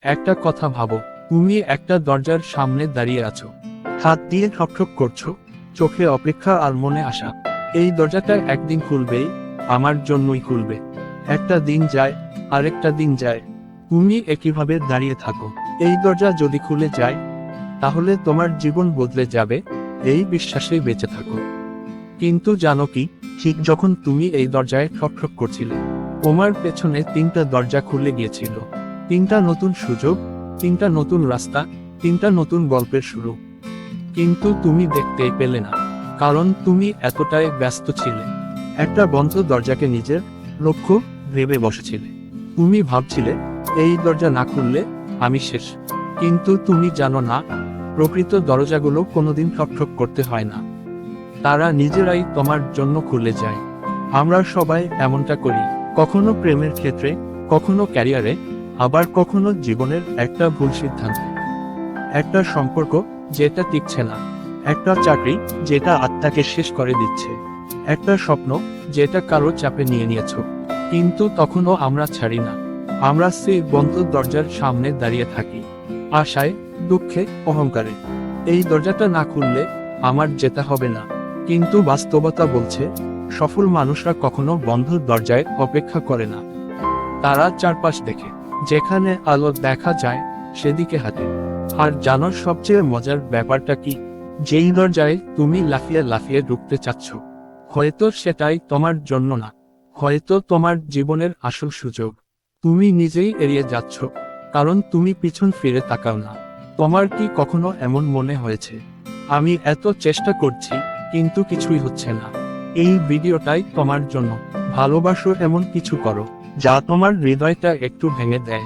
একটা কথা ভাবো, তুমি একটা দরজার সামনে দাঁড়িয়ে আছো, হাত দিয়ে ঠকঠক করছো, চোখে অপেক্ষা আর মনে আশা। এই দরজাটা একদিন খুলবেই, আমার জন্যই খুলবে। একটা দিন যায়, আরেকটা দিন যায়, তুমি একইভাবে দাঁড়িয়ে থাকো। এই দরজা যদি খুলে যায়, তাহলে তোমার জীবন বদলে যাবে, এই বিশ্বাসেই বেঁচে থাকো। কিন্তু জানো কি, ঠিক যখন তুমি এই দরজায় ঠকঠক করছিলে, তোমার পেছনে 3টা দরজা খুলে গিয়েছিল। 3টা নতুন সুযোগ, 3টা নতুন রাস্তা, 3টা নতুন গল্পের শুরু। কিন্তু তুমি দেখতেই পেলে না, কারণ তুমি এতটাই ব্যস্ত ছিলে। একটা বন্ধ দরজাকে নিজের লক্ষ্য ভেবে বসেছিলে। তুমি ভাবছিলে, এই দরজা না খুললে আমি শেষ। কিন্তু তুমি জানো না, প্রকৃত দরজাগুলো কোনোদিন ঠকঠক করতে হয় না, তারা নিজেরাই তোমার জন্য খুলে যায়। আমরা সবাই এমনটা করি, কখনো প্রেমের ক্ষেত্রে, কখনো ক্যারিয়ারে, আবার কখনো জীবনের একটা ভুল সিদ্ধান্তে। একটা সম্পর্ক যেটা টিকছে না, একটা চাকরি যেটা আত্মাকে শেষ করে দিচ্ছে, একটা স্বপ্ন যেটা কারো চাপে নিয়ে নিয়েছো। কিন্তু তখনও আমরা ছাড়ি না, আমরা সেই বন্ধ দরজার সামনে দাঁড়িয়ে থাকি, আশায়, দুঃখে, অহংকারে। এই দরজাটা না খুললে আমার যেতে হবে না। কিন্তু বাস্তবতা বলছে, সফল মানুষরা কখনো বন্ধ দরজায় অপেক্ষা করে না। তারা চারপাশ দেখে, যেখানে আলো দেখা যায় সেদিকে হাঁটে। আর জানো সবচেয়ে মজার ব্যাপারটা কি? যেই দরজায় তুমি লাফিয়ে লাফিয়ে ঢুকতে চাচ্ছ, হয়তো সেটাই তোমার জন্য না, হয়তো তোমার জীবনের আসল সুযোগ। তুমি নিজেই এড়িয়ে যাচ্ছ, কারণ তুমি পিছন ফিরে তাকাও না। তোমার কি কখনো এমন মনে হয়েছে, আমি এত চেষ্টা করছি কিন্তু কিছুই হচ্ছে না? এই ভিডিওটাই তোমার জন্য। ভালোবাসো এমন কিছু করো যা তোমার হৃদয়টা একটু ভেঙে দেয়,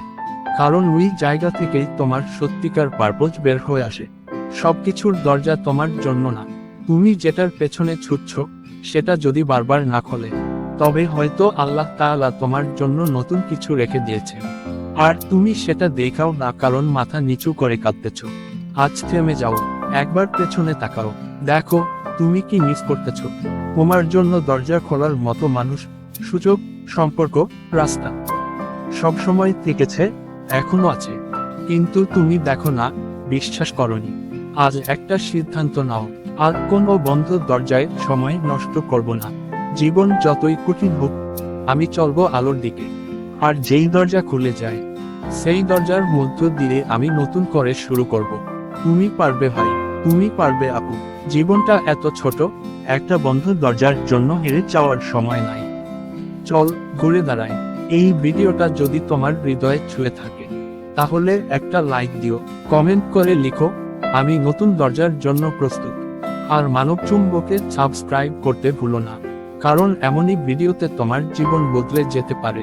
কারণ ওই জায়গা থেকেই তোমার সত্যিকার পারপোজ বের হয়ে আসে। সবকিছুর দরজা তোমার জন্য না, তুমি যেটার পেছনে ছুটছ সেটা যদি বারবার না খোলে, তবে হয়তো আল্লাহ তাআলা তোমার জন্য নতুন কিছু রেখে দিয়েছে। আর তুমি সেটা দেখাও না, কারণ মাথা নিচু করে কাঁদতেছ। আজ থেমে যাও, একবার পেছনে তাকাও, দেখো তুমি কি মিস করতেছ। তোমার জন্য দরজা খোলার মতো মানুষ, সুযোগ, সম্পর্ক, রাস্তা সবসময় থেকেছে, এখনো আছে। কিন্তু তুমি দেখো না, বিশ্বাস করনি। আজ একটা সিদ্ধান্ত নাও, আর কোনো বন্ধ দরজায় সময় নষ্ট করব না। জীবন যতই কঠিন হোক, আমি চলবো আলোর দিকে। আর যেই দরজা খুলে যায়, সেই দরজার মধ্য দিয়ে আমি নতুন করে শুরু করব। তুমি পারবে ভাই, তুমি পারবে আপু। জীবনটা এত ছোট, একটা বন্ধ দরজার জন্য হেরে যাওয়ার সময় নাই। চল ঘুরে দাঁড়াই। এই ভিডিওটা যদি তোমার হৃদয়ে ছুঁয়ে থাকে, তাহলে একটা লাইক দিও, কমেন্ট করে লিখো, আমি নতুন দরজার জন্য প্রস্তুত। আর মানব চুম্বকে সাবস্ক্রাইব করতে ভুলো না, কারণ এমনই ভিডিওতে তোমার জীবন বদলে যেতে পারে।